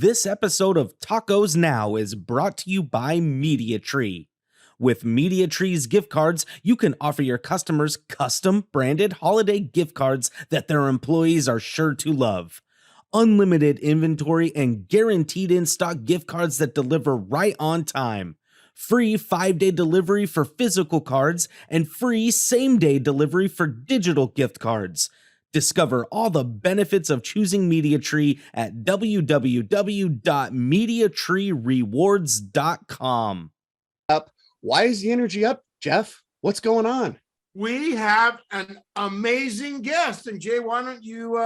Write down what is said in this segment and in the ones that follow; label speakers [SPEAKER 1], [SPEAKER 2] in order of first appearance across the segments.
[SPEAKER 1] This episode of Tacos Now is brought to you by MediaTree. With MediaTree's gift cards, you can offer your customers custom branded holiday gift cards that their employees are sure to love. Unlimited inventory and guaranteed in-stock gift cards that deliver right on time. Free 5-day delivery for physical cards and free same-day delivery for digital gift cards. Discover all the benefits of choosing MediaTree at www.mediatreerewards.com.
[SPEAKER 2] Why is the energy up, Jeff? What's going on?
[SPEAKER 3] We have an amazing guest. And Jay, why don't you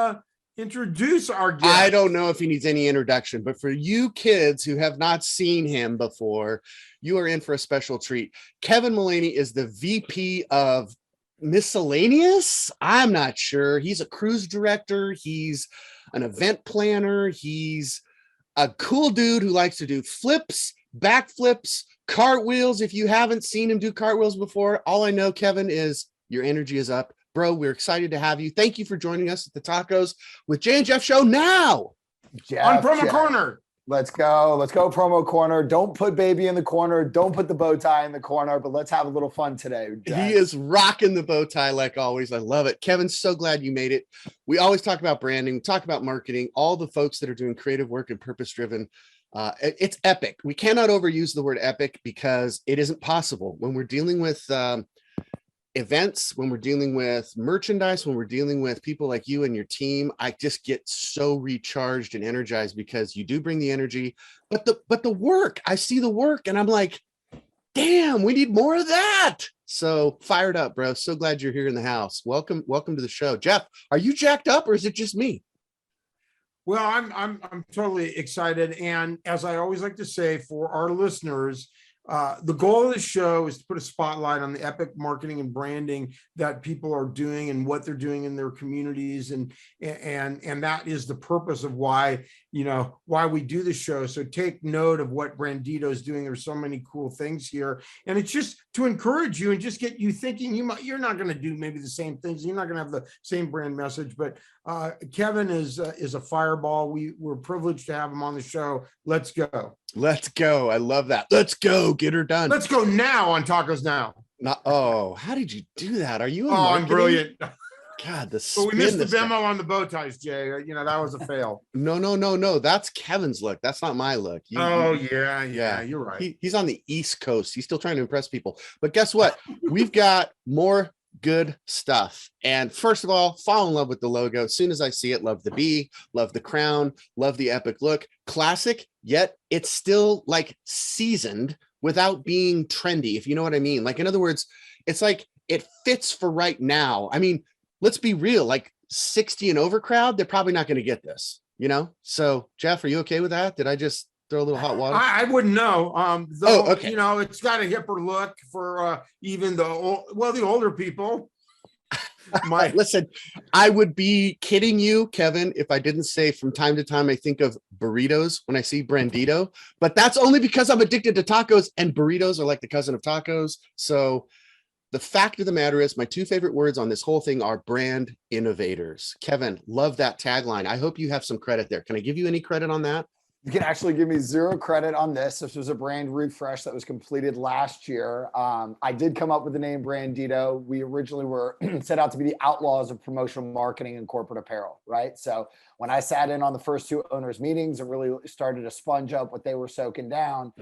[SPEAKER 3] introduce our guest?
[SPEAKER 2] I don't know if he needs any introduction, but for you kids who have not seen him before, you are in for a special treat. Kevin Mullaney is the VP of miscellaneous. I'm not sure. He's a cruise director. He's an event planner. He's a cool dude who likes to do flips, backflips, cartwheels. If you haven't seen him do cartwheels before, all I know, Kevin, is your energy is up. Bro, we're excited to have you. Thank you for joining us at the Tacos with Jay and Jeff show now.
[SPEAKER 3] On Promo Corner.
[SPEAKER 4] Let's go. Let's go, Promo Corner. Don't put baby in the corner. Don't put the bow tie in the corner, but let's have a little fun today. Jeff.
[SPEAKER 2] He is rocking the bow tie like always. I love it. Kevin, so glad you made it. We always talk about branding, talk about marketing, all the folks that are doing creative work and purpose-driven. It's epic. We cannot overuse the word epic because it isn't possible. When we're dealing with events, when we're dealing with merchandise, when we're dealing with people like you and your team, I just get so recharged and energized because you do bring the energy, but the work, I see the work and I'm like, damn, we need more of that. So fired up, bro. So glad you're here in the house. Welcome to the show. Jeff, are you jacked up or is it just me?
[SPEAKER 3] Well, I'm totally excited. And as I always like to say for our listeners, the goal of the show is to put a spotlight on the epic marketing and branding that people are doing and what they're doing in their communities. And that is the purpose of why we do the show. So take note of what Brandito is doing. There's so many cool things here. And it's just to encourage you and just get you thinking you're not going to do maybe the same things. You're not going to have the same brand message, but Kevin is a fireball. We're privileged to have him on the show. Let's go.
[SPEAKER 2] Let's go. I love that. Let's go. Get her done.
[SPEAKER 3] Let's go now on Tacos Now.
[SPEAKER 2] How did you do that? Are you?
[SPEAKER 3] I'm brilliant.
[SPEAKER 2] God, the
[SPEAKER 3] we missed the memo on the bow ties, Jay. That was a fail.
[SPEAKER 2] No. That's Kevin's look. That's not my look.
[SPEAKER 3] Yeah. You're right.
[SPEAKER 2] He's on the East Coast. He's still trying to impress people. But guess what? We've got more good stuff. And first of all, fall in love with the logo. As soon as I see it, love the bee, love the crown, love the epic look. Classic, yet it's still like seasoned without being trendy, if you know what I mean. Like, in other words, it's like it fits for right now. I mean, let's be real, like 60 and over crowd, they're probably not going to get this, So Jeff, are you okay with that? Did I just throw a little hot water?
[SPEAKER 3] I wouldn't know.
[SPEAKER 2] Okay.
[SPEAKER 3] It's got a hipper look for even the older people.
[SPEAKER 2] Listen, I would be kidding you, Kevin, if I didn't say from time to time I think of burritos when I see Brandito, but that's only because I'm addicted to tacos, and burritos are like the cousin of tacos. So the fact of the matter is, my two favorite words on this whole thing are brand innovators. Kevin, love that tagline. I hope you have some credit there. Can I give you any credit on that?
[SPEAKER 4] You can actually give me zero credit on this. This was a brand refresh that was completed last year. I did come up with the name Brandito. We originally were set out to be the outlaws of promotional marketing and corporate apparel, right? So when I sat in on the first two owners' meetings and really started to sponge up what they were soaking down,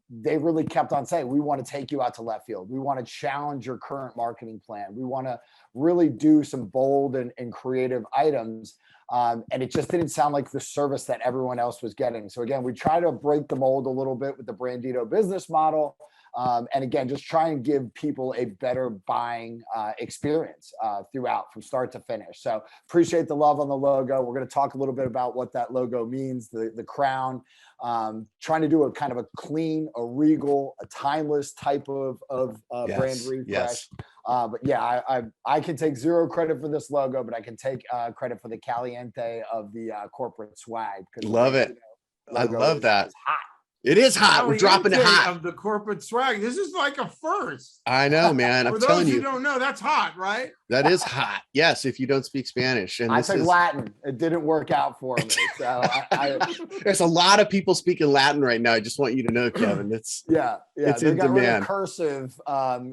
[SPEAKER 4] they really kept on saying, we want to take you out to left field. We want to challenge your current marketing plan. We want to really do some bold and creative items. And it just didn't sound like the service that everyone else was getting. So again, we try to break the mold a little bit with the Brandito business model. And again, just try and give people a better buying experience throughout from start to finish. So appreciate the love on the logo. We're going to talk a little bit about what that logo means, the crown, trying to do a kind of a clean, a regal, a timeless type of brand refresh.
[SPEAKER 2] Yes.
[SPEAKER 4] But yeah, I can take zero credit for this logo, but I can take credit for the caliente of the corporate swag.
[SPEAKER 2] Love it. I love that.
[SPEAKER 4] It's hot.
[SPEAKER 2] It is hot. We're dropping it
[SPEAKER 3] caliente
[SPEAKER 2] hot.
[SPEAKER 3] of the corporate swag. This is like a first.
[SPEAKER 2] I know, man. I'm
[SPEAKER 3] For those
[SPEAKER 2] telling
[SPEAKER 3] who
[SPEAKER 2] you,
[SPEAKER 3] don't know, that's hot, right?
[SPEAKER 2] that is hot. Yes, if you don't speak Spanish. And
[SPEAKER 4] I
[SPEAKER 2] this
[SPEAKER 4] took
[SPEAKER 2] is
[SPEAKER 4] Latin. It didn't work out for me. So
[SPEAKER 2] there's a lot of people speaking Latin right now. I just want you to know, Kevin. It's
[SPEAKER 4] yeah.
[SPEAKER 2] It's
[SPEAKER 4] They
[SPEAKER 2] in
[SPEAKER 4] got rid of
[SPEAKER 2] demand.
[SPEAKER 4] cursive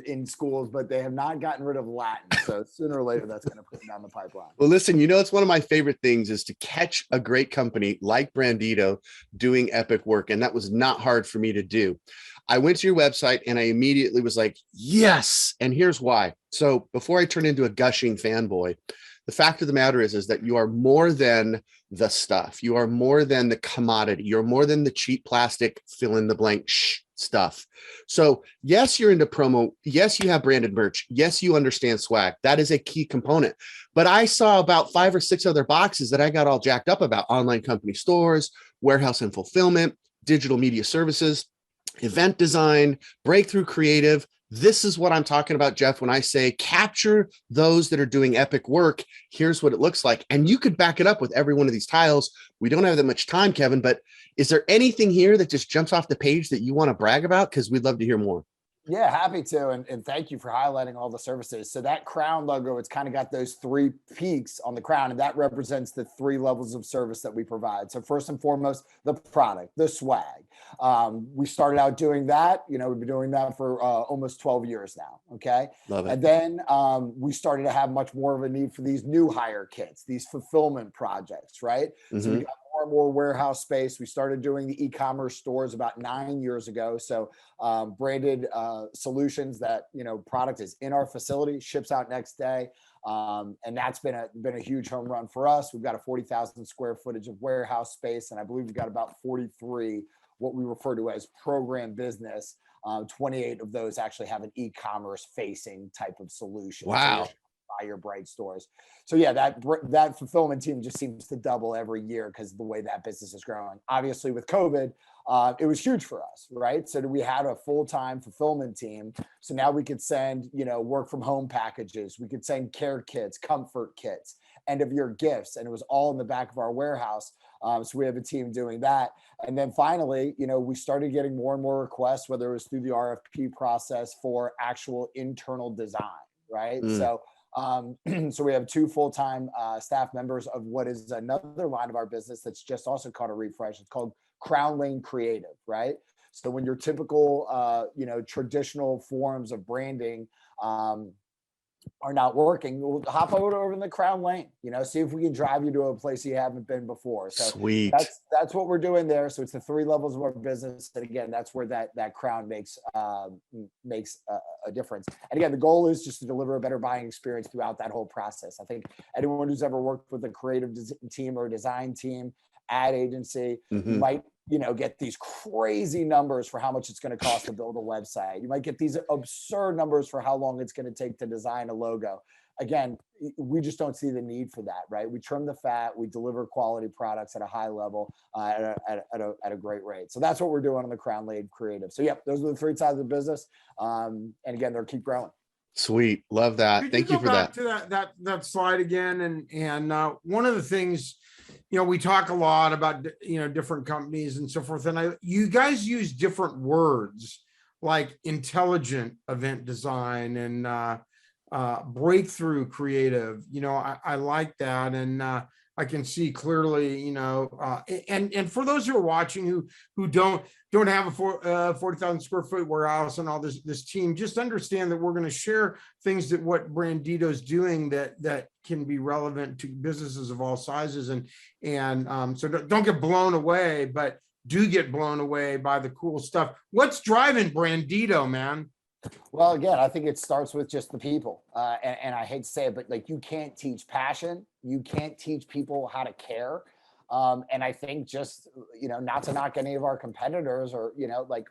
[SPEAKER 4] in schools, but they have not gotten rid of Latin. So sooner or later, that's going to put down the pipeline.
[SPEAKER 2] well, listen, it's one of my favorite things is to catch a great company like Brandito doing epic work. And that was not hard for me to do. I went to your website and I immediately was like, yes. And here's why. So before I turn into a gushing fanboy, the fact of the matter is that you are more than the stuff. You are more than the commodity. You're more than the cheap plastic fill in the blank stuff. So yes, you're into promo. Yes, you have branded merch. Yes, you understand swag. That is a key component. But I saw about 5 or 6 other boxes that I got all jacked up about: online company stores, warehouse and fulfillment, digital media services, event design, breakthrough creative. This is what I'm talking about, Jeff, when I say capture those that are doing epic work. Here's what it looks like. And you could back it up with every one of these tiles. We don't have that much time, Kevin, but is there anything here that just jumps off the page that you want to brag about? Because we'd love to hear more.
[SPEAKER 4] Yeah, happy to. And thank you for highlighting all the services. So that crown logo, it's kind of got those 3 peaks on the crown, and that represents the 3 levels of service that we provide. So first and foremost, the product, the swag. We started out doing that. We've been doing that for almost 12 years now. Okay.
[SPEAKER 2] Love it.
[SPEAKER 4] And then we started to have much more of a need for these new hire kits, these fulfillment projects, right? So we got more and more warehouse space. We started doing the e-commerce stores about 9 years ago. So branded solutions that, product is in our facility, ships out next day. And that's been a huge home run for us. We've got a 40,000 square footage of warehouse space. And I believe we've got about 43, what we refer to as program business. 28 of those actually have an e-commerce facing type of solution.
[SPEAKER 2] Wow.
[SPEAKER 4] So buy your Bright stores. So yeah, that fulfillment team just seems to double every year because of the way that business is growing. Obviously with COVID, it was huge for us, right? So we had a full-time fulfillment team. So now we could send, work from home packages. We could send care kits, comfort kits, end of year gifts. And it was all in the back of our warehouse. So we have a team doing that. And then finally, we started getting more and more requests, whether it was through the RFP process for actual internal design, right? So so we have 2 full-time staff members of what is another line of our business that's just also called a refresh. It's called Crown Lane Creative, right? So when your typical, traditional forms of branding are not working, we'll hop over in the Crown Lane, see if we can drive you to a place you haven't been before. So
[SPEAKER 2] Sweet.
[SPEAKER 4] That's what we're doing there. So it's the 3 levels of our business. And again, that's where that crown makes a difference. And again, the goal is just to deliver a better buying experience throughout that whole process. I think anyone who's ever worked with a creative team or a design team, ad agency, you might, get these crazy numbers for how much it's going to cost to build a website. You might get these absurd numbers for how long it's going to take to design a logo. Again, we just don't see the need for that, right? We trim the fat, we deliver quality products at a high level, at a great rate. So that's what we're doing on the Crown Lane Creative. So those are the 3 sides of the business. And again, they'll keep growing.
[SPEAKER 2] Sweet. Love that. Thank you for that.
[SPEAKER 3] To that slide again. And one of the things, we talk a lot about, different companies and so forth. And you guys use different words like intelligent event design and breakthrough creative. I like that. And I can see clearly, and for those who are watching who don't have a 40,000 square foot warehouse and all this team, just understand that we're going to share things that what Brandito's doing that can be relevant to businesses of all sizes. And so don't get blown away, but do get blown away by the cool stuff. What's driving Brandito, man?
[SPEAKER 4] Well, again, I think it starts with just the people. And I hate to say it, but you can't teach passion. You can't teach people how to care. And I think just, not to knock any of our competitors or,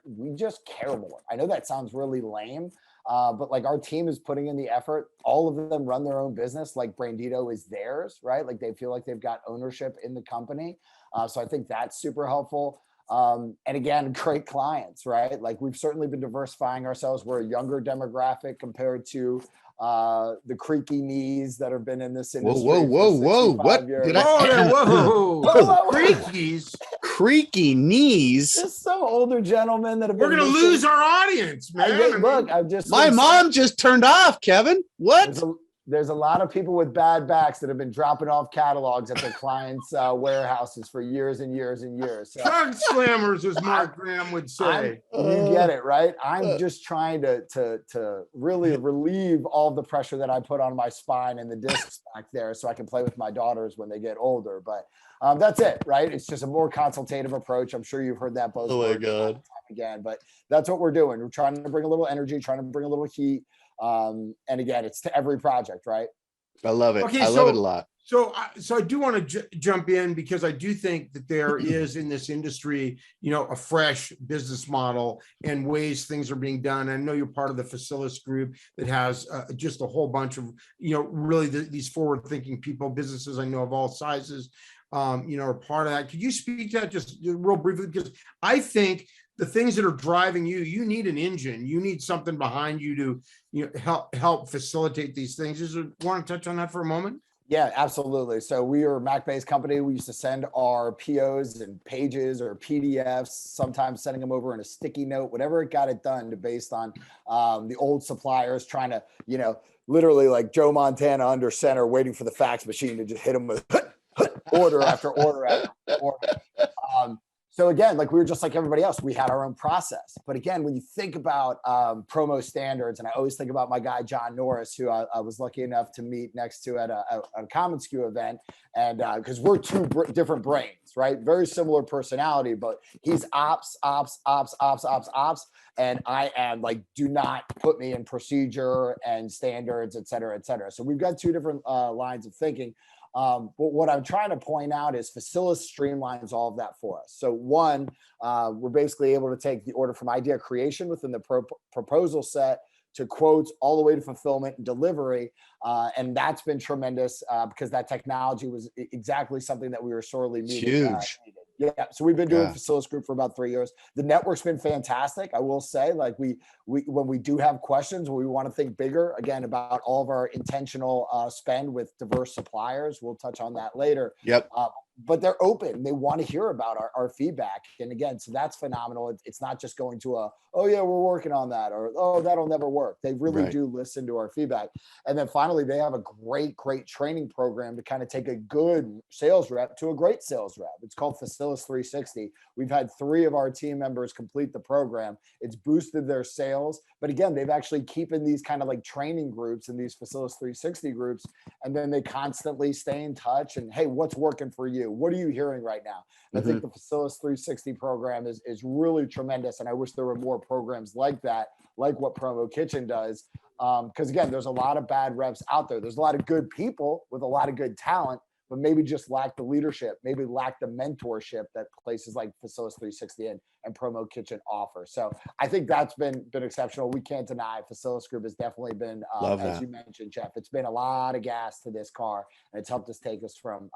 [SPEAKER 4] we just care more. I know that sounds really lame, but our team is putting in the effort. All of them run their own business. Brandito is theirs, right? They feel like they've got ownership in the company. So I think that's super helpful. And again, great clients, right? We've certainly been diversifying ourselves. We're a younger demographic compared to the creaky knees that have been in this industry.
[SPEAKER 2] Whoa. What
[SPEAKER 4] years.
[SPEAKER 2] did
[SPEAKER 3] Whoa. Creakies.
[SPEAKER 2] creaky knees.
[SPEAKER 4] Just some older gentlemen that have
[SPEAKER 3] We're
[SPEAKER 4] been
[SPEAKER 3] going to
[SPEAKER 4] listening.
[SPEAKER 3] lose our audience, man.
[SPEAKER 4] Look, I'm just
[SPEAKER 2] My mom just turned off, Kevin. What?
[SPEAKER 4] There's a lot of people with bad backs that have been dropping off catalogs at their clients' warehouses for years and years and years. So,
[SPEAKER 3] Drug slammers, as Mark Graham would say.
[SPEAKER 4] you get it, right? I'm just trying to really relieve all the pressure that I put on my spine and the discs back there so I can play with my daughters when they get older. But that's it, right? It's just a more consultative approach. I'm sure you've heard that both.
[SPEAKER 2] Oh my God.
[SPEAKER 4] Again, but that's what we're doing. We're trying to bring a little energy, trying to bring a little heat. And again, it's to every project, right?
[SPEAKER 2] I love it.
[SPEAKER 3] Okay,
[SPEAKER 2] I love it a lot.
[SPEAKER 3] So I do want to jump in because I do think that there is in this industry, a fresh business model and ways things are being done. I know you're part of the Facilis group that has just a whole bunch of, really these forward-thinking people, businesses I know of all sizes, are part of that. Could you speak to that just real briefly? Because I think the things that are driving you need an engine. You need something behind you to help facilitate these things. Want to touch on that for a moment?
[SPEAKER 4] Yeah, absolutely. So we are a Mac-based company. We used to send our POs and pages or PDFs, sometimes sending them over in a sticky note, whatever it got it done based on the old suppliers trying to, literally like Joe Montana under center, waiting for the fax machine to just hit them with order after order after order. So again, like we were just like everybody else, we had our own process. But again, when you think about promo standards, and I always think about my guy, John Norris, who I was lucky enough to meet next to at a Common SKU event. And because we're two different brains, right? Very similar personality, but he's ops. And I am like, do not put me in procedure and standards, et cetera, et cetera. So we've got two different lines of thinking. But what I'm trying to point out is Facilis streamlines all of that for us. So one, we're basically able to take the order from idea creation within the proposal set to quotes all the way to fulfillment and delivery. And that's been tremendous because that technology was exactly something that we were sorely needed.
[SPEAKER 2] Huge.
[SPEAKER 4] Yeah, so we've been doing Facilis Group for about 3 years. The network's been fantastic. I will say, like we when we do have questions, we want to think bigger again about all of our intentional spend with diverse suppliers. We'll touch on that later.
[SPEAKER 2] Yep.
[SPEAKER 4] But they're open. They want to hear about our feedback. And again, so that's phenomenal. It's not just going to oh yeah, we're working on that, or oh, that'll never work. They really do listen to our feedback. And then finally, they have a great training program to kind of take a good sales rep to a great sales rep. It's called Facilis 360. We've had 3 of our team members complete the program. It's boosted their sales. But again, they've actually keeping these kind of like training groups and these Facilis 360 groups. And then they constantly stay in touch and, hey, what's working for you? What are you hearing right now? And I think the Facilis 360 program is really tremendous. And I wish there were more programs like that, like what Promo Kitchen does. Because again, there's a lot of bad reps out there. There's a lot of good people with a lot of good talent, but maybe just lack the leadership, maybe lack the mentorship that places like Facilis 360 and Promo Kitchen offer. So I think that's been exceptional. We can't deny Facilis Group has definitely been, as you mentioned, Jeff, it's been a lot of gas to this car, and it's helped us take us from,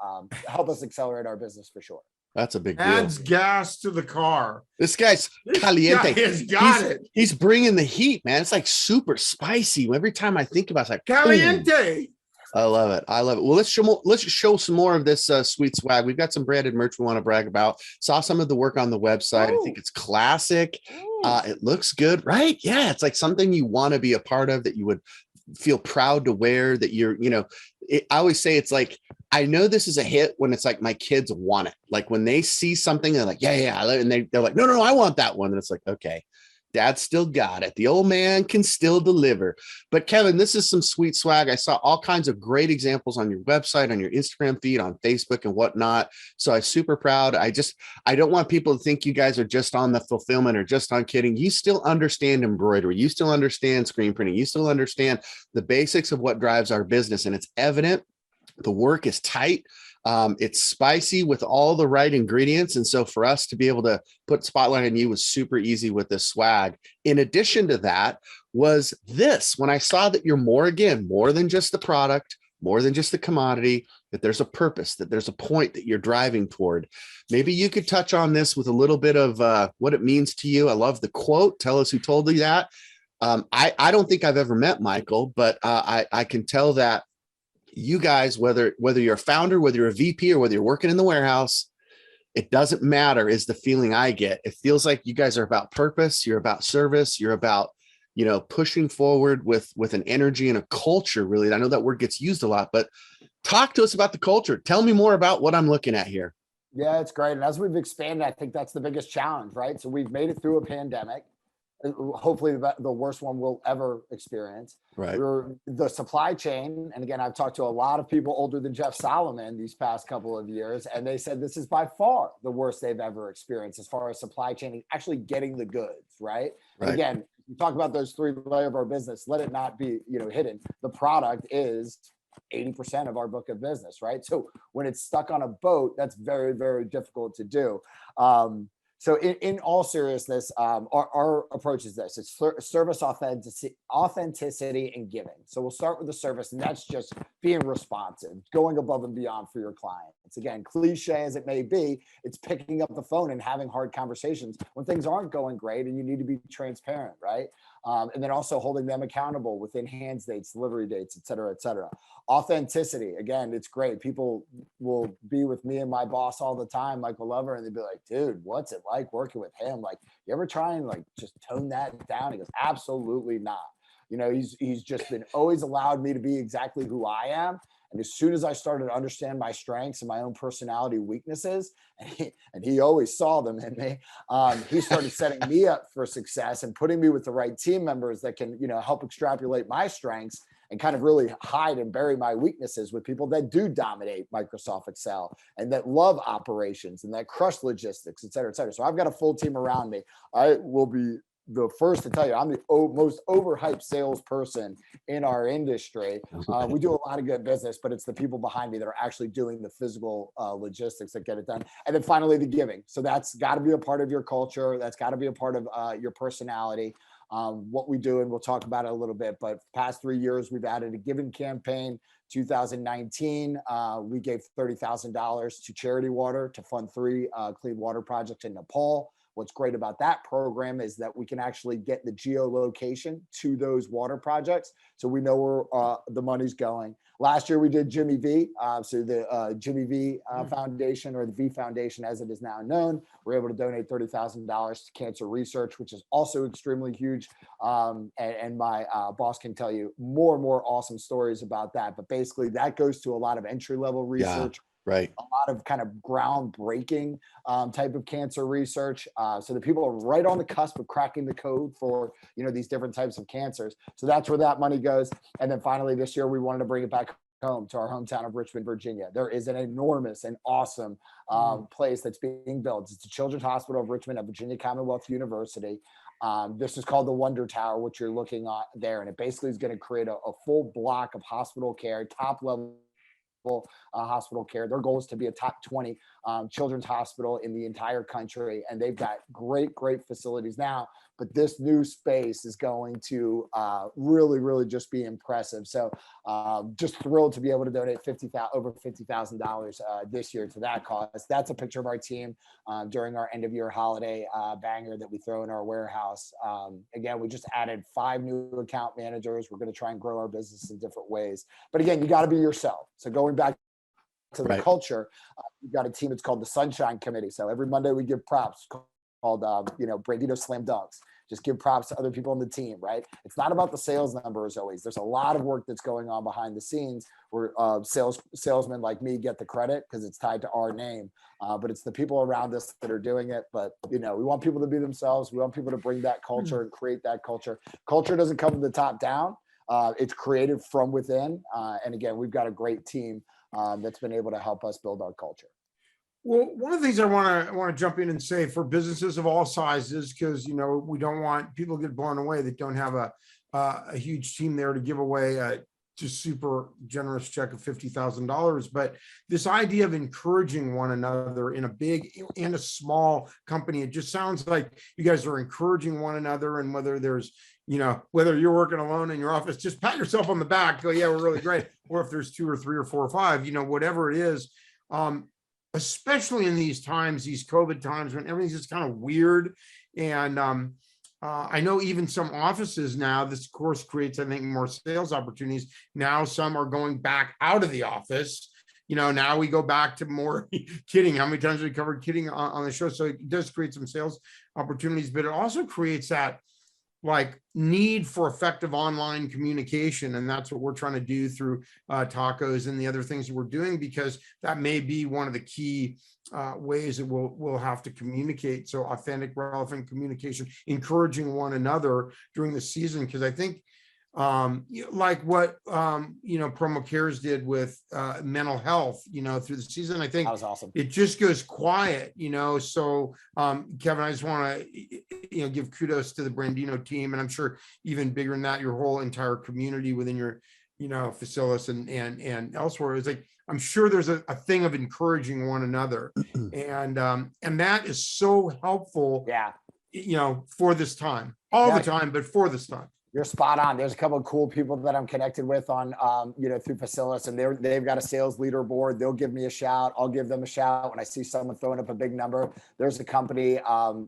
[SPEAKER 4] help us accelerate our business for sure.
[SPEAKER 2] That's a big deal.
[SPEAKER 3] Adds gas to the car.
[SPEAKER 2] This guy's caliente.
[SPEAKER 3] He's
[SPEAKER 2] bringing the heat, man. It's like super spicy. Every time I think about it, it's like
[SPEAKER 3] caliente.
[SPEAKER 2] I love it. Well, let's show some more of this sweet swag. We've got some branded merch we want to brag about. Saw some of the work on the website. I think it's classic. It looks good, right? Yeah, it's like something you want to be a part of, that you would feel proud to wear, that you're, I always say it's like, I know this is a hit when it's like my kids want it. Like when they see something, they're like, yeah. And they're like, no, I want that one. And it's like, okay, Dad still got it. The old man can still deliver. But Kevin, this is some sweet swag. I saw all kinds of great examples on your website, on your Instagram feed, on Facebook and whatnot. So I'm super proud. I don't want people to think you guys are just on the fulfillment or just on kidding. You still understand embroidery. You still understand screen printing. You still understand the basics of what drives our business. And it's evident. The work is tight. It's spicy with all the right ingredients. And so for us to be able to put spotlight on you was super easy with this swag. In addition to that was this, when I saw that you're more than just the product, more than just the commodity, that there's a purpose, that there's a point that you're driving toward. Maybe you could touch on this with a little bit of what it means to you. I love the quote. Tell us who told you that. I don't think I've ever met Michael, but I can tell that you guys, whether you're a founder, whether you're a VP, or whether you're working in the warehouse, It doesn't matter is the feeling I get. It feels like you guys are about purpose. You're about service. You're about, pushing forward with an energy and a culture, really. I know that word gets used a lot, but talk to us about the culture. Tell me more about what I'm looking at here.
[SPEAKER 4] Yeah, it's great. And as we've expanded, I think that's the biggest challenge, right? So we've made it through a pandemic, hopefully the worst one we'll ever experience.
[SPEAKER 2] Right.
[SPEAKER 4] The supply chain, and again, I've talked to a lot of people older than Jeff Solomon these past couple of years, and they said this is by far the worst they've ever experienced as far as supply chain and actually getting the goods, right?
[SPEAKER 2] Right.
[SPEAKER 4] Again, we talk about those three layers of our business. Let it not be, hidden. The product is 80% of our book of business, right? So when it's stuck on a boat, that's very, very difficult to do. So in all seriousness, our approach is this: it's service authenticity and giving. So we'll start with the service, and that's just being responsive, going above and beyond for your clients. Again, cliche as it may be, it's picking up the phone and having hard conversations when things aren't going great, and you need to be transparent, right? And then also holding them accountable with enhanced dates, delivery dates, et cetera, et cetera. Authenticity, again, it's great. People will be with me and my boss all the time, Michael Lover, and they'd be like, dude, what's it like working with him? Like, you ever try and just tone that down? He goes, absolutely not. He's just been always allowed me to be exactly who I am. And as soon as I started to understand my strengths and my own personality weaknesses, and he always saw them in me, he started setting me up for success and putting me with the right team members that can, help extrapolate my strengths and kind of really hide and bury my weaknesses with people that do dominate Microsoft Excel and that love operations and that crush logistics, et cetera, et cetera. So I've got a full team around me. I will be the first to tell you, I'm the most overhyped salesperson in our industry. We do a lot of good business, but it's the people behind me that are actually doing the physical logistics that get it done. And then finally, the giving. So that's got to be a part of your culture. That's got to be a part of your personality. What we do, and we'll talk about it a little bit, but past 3 years, we've added a giving campaign. 2019, we gave $30,000 to Charity Water to fund 3 clean water projects in Nepal. What's great about that program is that we can actually get the geolocation to those water projects, so we know where the money's going. Last year we did Jimmy V, so the Jimmy V Foundation, or the V Foundation as it is now known. We're able to donate $30,000 to cancer research, which is also extremely huge. And my boss can tell you more and more awesome stories about that. But basically that goes to a lot of entry-level research.
[SPEAKER 2] Yeah. Right.
[SPEAKER 4] A lot of kind of groundbreaking type of cancer research. So the people are right on the cusp of cracking the code for, these different types of cancers. So that's where that money goes. And then finally this year, we wanted to bring it back home to our hometown of Richmond, Virginia. There is an enormous and awesome place that's being built. It's the Children's Hospital of Richmond at Virginia Commonwealth University. This is called the Wonder Tower, which you're looking at there. And it basically is going to create a full block of hospital care, top level hospital care. Their goal is to be a top 20 children's hospital in the entire country. And they've got great facilities now, but this new space is going to really, really just be impressive. So just thrilled to be able to donate over $50,000 this year to that cause. That's a picture of our team during our end of year holiday banger that we throw in our warehouse. Again, we just added 5 new account managers. We're going to try and grow our business in different ways. But again, you got to be yourself. So going back to the culture, we've got a team that's called the Sunshine Committee. So every Monday we give props called Brandito Slam Dunks. Just give props to other people on the team, right? It's not about the sales numbers always. There's a lot of work that's going on behind the scenes where salesmen like me get the credit because it's tied to our name. But it's the people around us that are doing it. But, we want people to be themselves. We want people to bring that culture and create that culture. Culture doesn't come from the top down. It's created from within. And again, we've got a great team that's been able to help us build our culture.
[SPEAKER 3] Well, one of the things I want to jump in and say for businesses of all sizes, because we don't want people to get blown away that don't have a huge team there to give away a just super generous check of $50,000. But this idea of encouraging one another in a big and a small company, it just sounds like you guys are encouraging one another. And whether there's whether you're working alone in your office, just pat yourself on the back, go, yeah, we're really great. Or if there's 2 or 3 or 4 or 5, whatever it is. Especially in these times, these COVID times when everything's just kind of weird. And I know even some offices now, this of course creates, I think, more sales opportunities. Now some are going back out of the office now we go back to more kidding. How many times we covered kidding on the show? So it does create some sales opportunities, but it also creates that like need for effective online communication. And that's what we're trying to do through TACOS and the other things that we're doing, because that may be one of the key ways that we'll have to communicate. So authentic, relevant communication, encouraging one another during the season. Because I think like what Promo Cares did with mental health, through the season, I think
[SPEAKER 4] That was awesome.
[SPEAKER 3] it just goes quiet, so Kevin, I just want to give kudos to the Brandino team, and I'm sure even bigger than that, your whole entire community within your Facilis and elsewhere. Is like, I'm sure there's a thing of encouraging one another, and that is so helpful, for this time, the time, but for this time.
[SPEAKER 4] You're spot on. There's a couple of cool people that I'm connected with on, through Facilis, and they've got a sales leaderboard. They'll give me a shout. I'll give them a shout when I see someone throwing up a big number. There's a company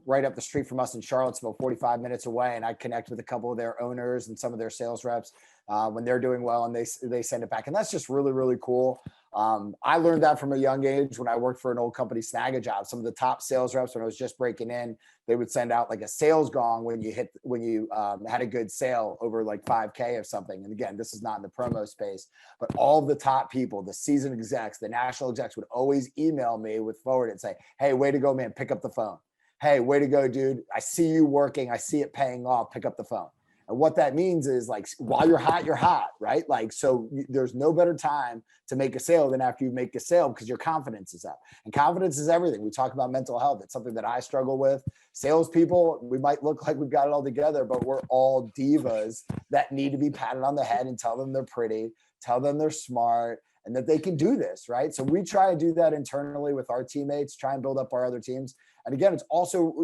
[SPEAKER 4] right up the street from us in Charlottesville, 45 minutes away, and I connect with a couple of their owners and some of their sales reps when they're doing well, and they send it back, and that's just really, really cool. I learned that from a young age when I worked for an old company, Snag a Job. Some of the top sales reps, when I was just breaking in, they would send out like a sales gong when you had a good sale over like 5K or something. And again, this is not in the promo space, but all of the top people, the seasoned execs, the national execs would always email me with forward and say, "Hey, way to go, man. Pick up the phone. Hey, way to go, dude. I see you working. I see it paying off. Pick up the phone." And what that means is, like, while you're hot, right? Like, so there's no better time to make a sale than after you make a sale, because your confidence is up. And confidence is everything. We talk about mental health. It's something that I struggle with. Salespeople, we might look like we've got it all together, but we're all divas that need to be patted on the head and tell them they're pretty, tell them they're smart, and that they can do this, right? So we try and do that internally with our teammates, try and build up our other teams. And again, it's also,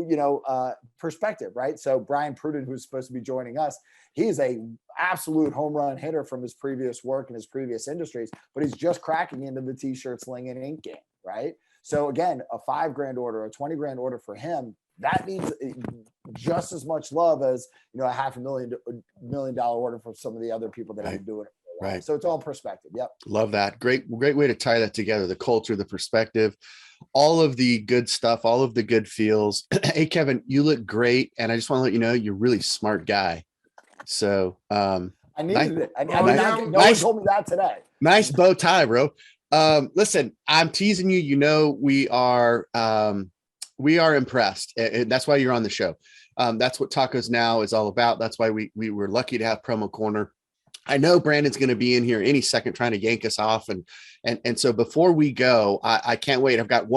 [SPEAKER 4] perspective, right? So Brian Pruden, who's supposed to be joining us, he's a absolute home run hitter from his previous work and his previous industries, but he's just cracking into the t-shirt sling and ink game, right? So again, a $5,000 order, a $20,000 order for him, that means just as much love as, a $500,000 order for some of the other people that have been doing it.
[SPEAKER 2] Right.
[SPEAKER 4] So it's all perspective. Yep.
[SPEAKER 2] Love that. Great way to tie that together. The culture, the perspective, all of the good stuff, all of the good feels. Hey, Kevin, you look great. And I just want to let you know, you're a really smart guy. So
[SPEAKER 4] I needed it. No one told me that today.
[SPEAKER 2] Nice bow tie, bro. Listen, I'm teasing you. We are impressed. And that's why you're on the show. That's what TACOS Now is all about. That's why we were lucky to have Promo Corner. I know Brandon's going to be in here any second trying to yank us off. And so before we go, I can't wait. I've got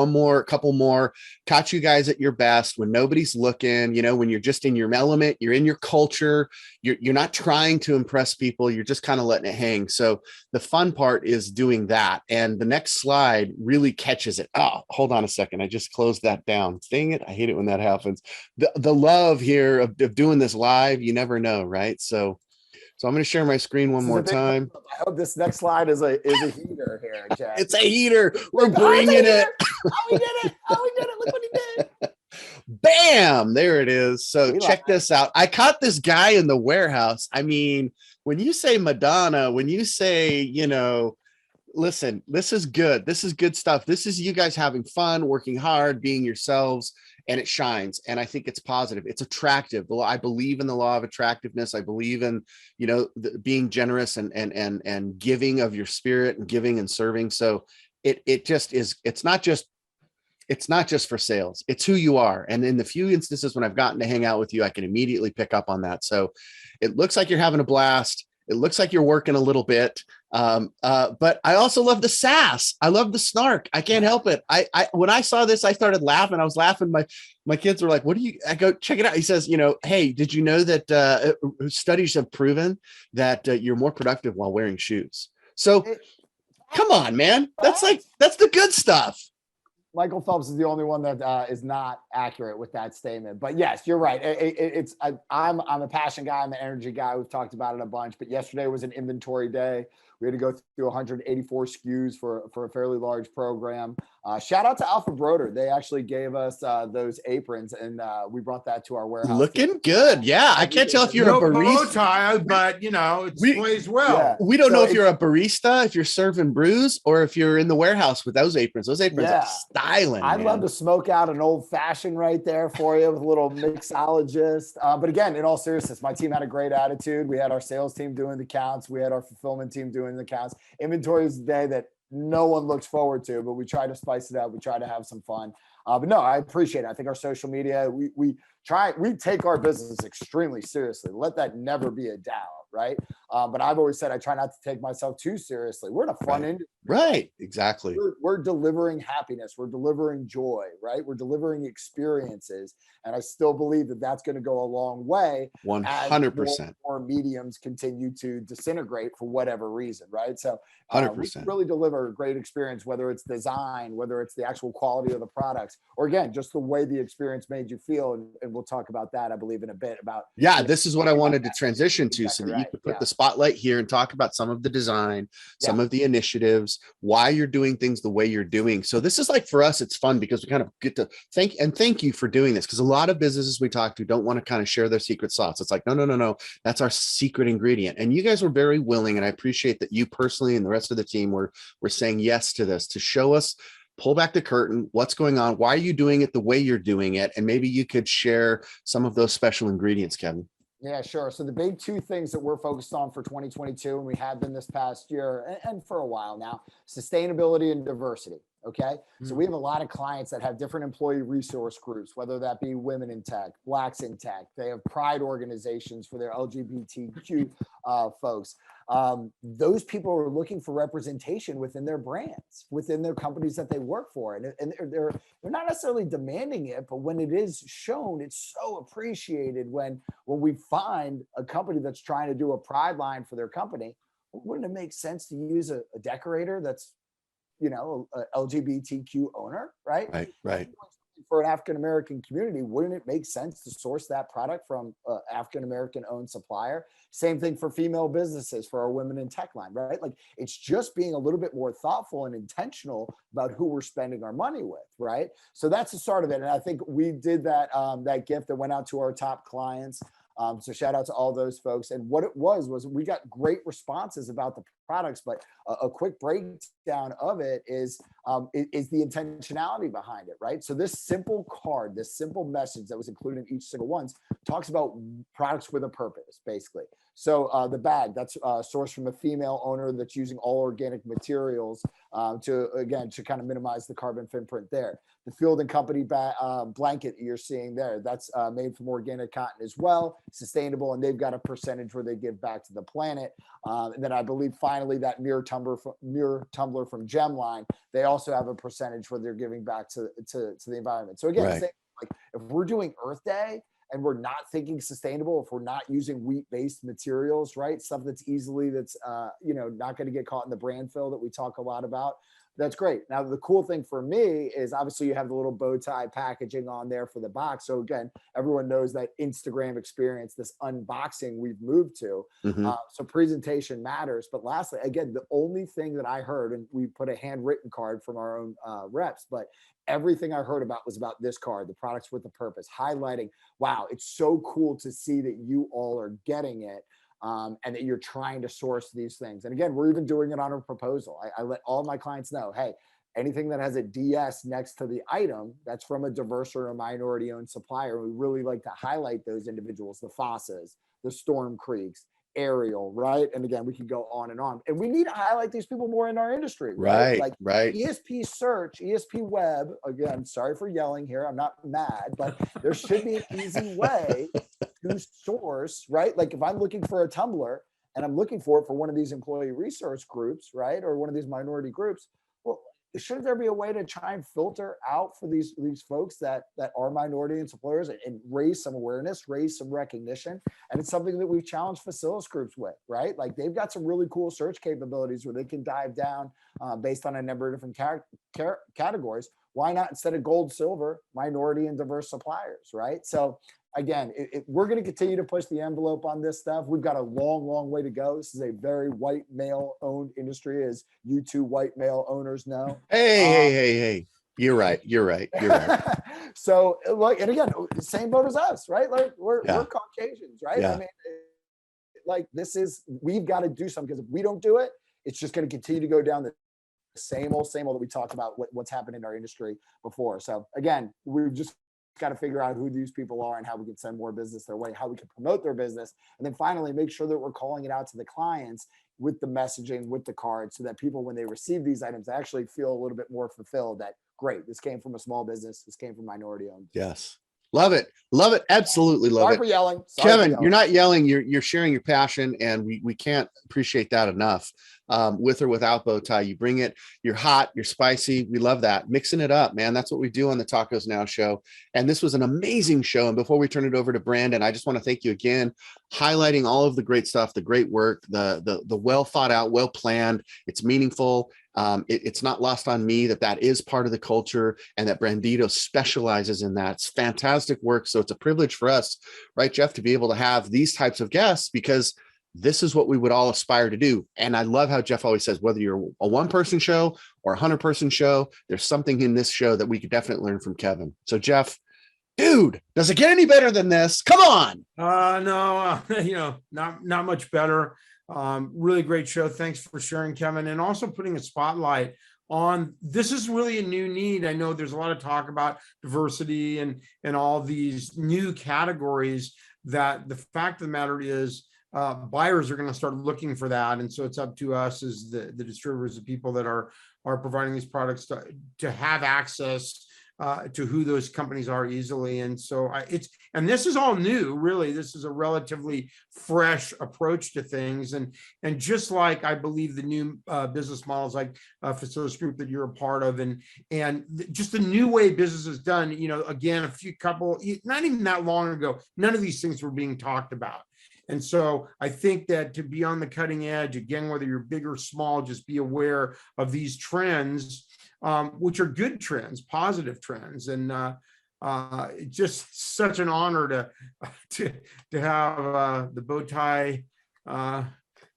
[SPEAKER 2] couple more. Caught you guys at your best when nobody's looking, when you're just in your element, you're in your culture, you're not trying to impress people. You're just kind of letting it hang. So the fun part is doing that. And the next slide really catches it. Oh, hold on a second. I just closed that down. Dang it. I hate it when that happens. The love here of doing this live, you never know. Right. So I'm going to share my screen one more time.
[SPEAKER 4] I hope this next slide is a heater here, Jack.
[SPEAKER 2] It's a heater. We're bringing it.
[SPEAKER 4] Oh, we did it. Look what he did.
[SPEAKER 2] Bam. There it is. So check this out. I caught this guy in the warehouse. I mean, when you say Madonna, when you say, listen, this is good. This is good stuff. This is you guys having fun, working hard, being yourselves. And it shines. And I think it's positive. It's attractive. I believe in the law of attractiveness. I believe in, being generous and giving of your spirit and giving and serving. So it just is, it's not just for sales. It's who you are. And in the few instances when I've gotten to hang out with you, I can immediately pick up on that. So it looks like you're having a blast. It looks like you're working a little bit. But I also love the sass. I love the snark. I can't help it. When I saw this, I started laughing. I was laughing. My kids were like, I go, check it out. He says, hey, did you know that studies have proven that you're more productive while wearing shoes? So come on, man. That's the good stuff.
[SPEAKER 4] Michael Phelps is the only one that is not accurate with that statement. But yes, you're right. I'm a passion guy. I'm an energy guy. We've talked about it a bunch. But yesterday was an inventory day. We had to go through 184 SKUs for a fairly large program. Shout out to Alpha Broder. They actually gave us those aprons, and we brought that to our warehouse.
[SPEAKER 2] Looking good. Yeah. I can't tell if you're
[SPEAKER 3] No
[SPEAKER 2] a
[SPEAKER 3] bow
[SPEAKER 2] barista.
[SPEAKER 3] tie, but it displays well.
[SPEAKER 4] Yeah.
[SPEAKER 2] We don't
[SPEAKER 4] So
[SPEAKER 2] know if you're a barista, if you're serving brews, or if you're in the warehouse with those aprons. Those aprons
[SPEAKER 4] Yeah.
[SPEAKER 2] are styling.
[SPEAKER 4] I'd
[SPEAKER 2] man.
[SPEAKER 4] love to smoke out an old fashioned right there for you with a little mixologist. But again, in all seriousness, my team had a great attitude. We had our sales team doing the counts. We had our fulfillment team doing the counts. Inventory is the day that no one looks forward to, but we try to spice it up. We try to have some fun. But no, I appreciate it. I think our social media, we take our business extremely seriously. Let that never be a doubt, right? But I've always said I try not to take myself too seriously. We're in a fun industry.
[SPEAKER 2] Right. Exactly.
[SPEAKER 4] We're delivering happiness. We're delivering joy, right? We're delivering experiences. And I still believe that that's going to go a long way.
[SPEAKER 2] 100%.
[SPEAKER 4] More mediums continue to disintegrate for whatever reason, right? So we
[SPEAKER 2] 100%.
[SPEAKER 4] really deliver a great experience, whether it's design, whether it's the actual quality of the products, or again, just the way the experience made you feel. And we'll talk about that, I believe, in a bit about.
[SPEAKER 2] Yeah, this is what I wanted to transition to, so that you could put
[SPEAKER 4] Yeah.
[SPEAKER 2] the spotlight here and talk about some of the design, some
[SPEAKER 4] Yeah.
[SPEAKER 2] of the initiatives, why you're doing things the way you're doing. So this is like, for us, it's fun because we kind of get to thank you for doing this, because a lot of businesses we talk to don't want to kind of share their secret sauce. It's like, no, that's our secret ingredient. And you guys were very willing, and I appreciate that you personally and the rest of the team were saying yes to this, to show us, pull back the curtain, what's going on, why are you doing it the way you're doing it, and maybe you could share some of those special ingredients, Kevin.
[SPEAKER 4] Yeah, sure. So the big two things that we're focused on for 2022, and we have been this past year and for a while now, sustainability and diversity. Okay. So we have a lot of clients that have different employee resource groups, whether that be women in tech, blacks in tech. They have pride organizations for their LGBTQ folks. Those people are looking for representation within their brands, within their companies that they work for. And they're not necessarily demanding it, but when it is shown, it's so appreciated when we find a company that's trying to do a pride line for their company. Wouldn't it make sense to use a decorator that's a LGBTQ owner, right?
[SPEAKER 2] Right.
[SPEAKER 4] For an African-American community, wouldn't it make sense to source that product from an African-American owned supplier? Same thing for female businesses, for our women in tech line, right? Like, it's just being a little bit more thoughtful and intentional about who we're spending our money with, right? So that's the start of it. And I think we did that gift that went out to our top clients. So shout out to all those folks. And what it was we got great responses about the products, but a quick breakdown of it is the intentionality behind it, right? So this simple card, this simple message that was included in each single one talks about products with a purpose, basically. So the bag, that's sourced from a female owner that's using all organic materials to kind of minimize the carbon footprint there. The Field and Company blanket you're seeing there, that's made from organic cotton as well, sustainable, and they've got a percentage where they give back to the planet. And then I believe finally that mirror tumbler from Gemline, they also have a percentage where they're giving back to the environment. So again, like, if we're doing Earth Day and we're not thinking sustainable, if we're not using wheat-based materials, right, stuff that's not going to get caught in the brand fill that we talk a lot about, that's great. Now, the cool thing for me is obviously you have the little bow tie packaging on there for the box. So again, everyone knows that Instagram experience, this unboxing we've moved to. So presentation matters. But lastly, again, the only thing that I heard, and we put a handwritten card from our own reps, but everything I heard about was about this card, the products with a purpose, highlighting, wow, it's so cool to see that you all are getting it. And that you're trying to source these things. And again, we're even doing it on a proposal. I let all my clients know, hey, anything that has a DS next to the item, that's from a diverse or a minority owned supplier. We really like to highlight those individuals, the Fossas, the Storm Creeks, Ariel, right? And again, we can go on. And we need to highlight these people more in our industry, right? Like ESP search, ESP web, again, sorry for yelling here, I'm not mad, but there should be an easy way to source, right? Like if I'm looking for a tumbler and I'm looking for it for one of these employee resource groups, right? Or one of these minority groups, well, shouldn't there be a way to try and filter out for these folks that are minority and suppliers and raise some awareness, raise some recognition? And it's something that we've challenged Facilis groups with, right? Like they've got some really cool search capabilities where they can dive down based on a number of different categories. Why not, instead of gold, silver, minority and diverse suppliers, right? So again, we're going to continue to push the envelope on this stuff. We've got a long, long way to go. This is a very white male owned industry, as you two white male owners know.
[SPEAKER 2] Hey. You're right.
[SPEAKER 4] So like, and again, same boat as us, right? Like we're Caucasians, right?
[SPEAKER 2] Yeah.
[SPEAKER 4] I mean, like we've got to do something, because if we don't do it, it's just going to continue to go down the same old that we talked about what's happened in our industry before. So again, we've just got to figure out who these people are and how we can send more business their way, how we can promote their business. And then finally, make sure that we're calling it out to the clients with the messaging, with the card, so that people, when they receive these items, actually feel a little bit more fulfilled that, great, this came from a small business. This came from minority owned.
[SPEAKER 2] Yes. Love it. Absolutely love
[SPEAKER 4] Sorry
[SPEAKER 2] it.
[SPEAKER 4] for yelling.
[SPEAKER 2] Kevin, you're not yelling. You're sharing your passion, and we can't appreciate that enough. With or without bow tie, you bring it. You're hot. You're spicy. We love that. Mixing it up, man. That's what we do on the Tacos Now show. And this was an amazing show. And before we turn it over to Brandon, I just want to thank you again, highlighting all of the great stuff, the great work, the well thought out, well planned. It's meaningful. It's not lost on me that is part of the culture, and that Brandito specializes in that. It's fantastic work. So it's a privilege for us, right, Jeff, to be able to have these types of guests, because this is what we would all aspire to do. And I love how Jeff always says, whether you're a 1-person show or a 100-person show, there's something in this show that we could definitely learn from Kevin. So Jeff, dude, does it get any better than this? Come on.
[SPEAKER 3] No, not much better. Really great show. Thanks for sharing, Kevin, and also putting a spotlight on this. Is really a new need. I know there's a lot of talk about diversity and all these new categories, that the fact of the matter is buyers are going to start looking for that. And so it's up to us as the distributors, the people that are providing these products, to have access to who those companies are easily. And so and this is all new, really. This is a relatively fresh approach to things. And just like I believe the new business models, like Facilis Group that you're a part of, and just the new way business is done, again, not even that long ago, none of these things were being talked about. And so I think that to be on the cutting edge, again, whether you're big or small, just be aware of these trends, which are good trends, positive trends. And it's just such an honor to have the bow tie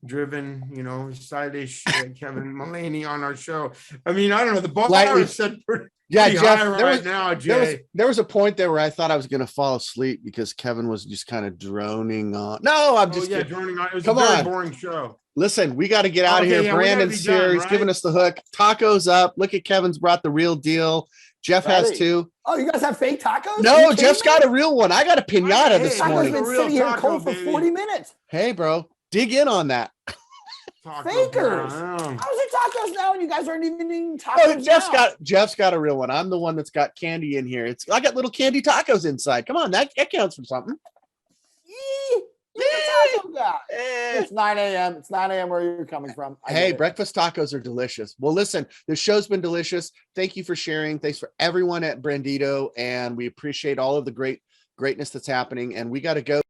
[SPEAKER 3] driven, stylish Kevin Mullaney on our show. I mean, I don't know, the bar is set pretty
[SPEAKER 2] Jeff,
[SPEAKER 3] high now, Jay.
[SPEAKER 2] There was a point there where I thought I was going to fall asleep because Kevin was just kind of droning on. No, I'm just kidding.
[SPEAKER 3] Droning on. It was
[SPEAKER 2] Come
[SPEAKER 3] a very
[SPEAKER 2] on.
[SPEAKER 3] Boring show.
[SPEAKER 2] Listen, we got to get out of here.
[SPEAKER 3] Yeah,
[SPEAKER 2] Brandon's here. He's
[SPEAKER 3] right?
[SPEAKER 2] giving us the hook. Tacos up. Look at Kevin's brought the real deal. Jeff has two.
[SPEAKER 4] Oh, you guys have fake tacos?
[SPEAKER 2] No, Jeff's got a real one. I got a pinata this
[SPEAKER 4] Tacos
[SPEAKER 2] morning.
[SPEAKER 4] been sitting here cold for 40 minutes.
[SPEAKER 2] Hey, bro, dig in on that.
[SPEAKER 4] Fakers. How's it tacos now and you guys aren't even eating tacos?
[SPEAKER 2] Oh, Jeff's got a real one. I'm the one that's got candy in here. I got little candy tacos inside. Come on, that counts for something.
[SPEAKER 4] You're the taco guy. It's 9 a.m. It's 9 a.m. where you're coming from.
[SPEAKER 2] Hey, breakfast tacos are delicious. Well, listen, this show's been delicious. Thank you for sharing. Thanks for everyone at Brandito, and we appreciate all of the greatness that's happening. And we got to go.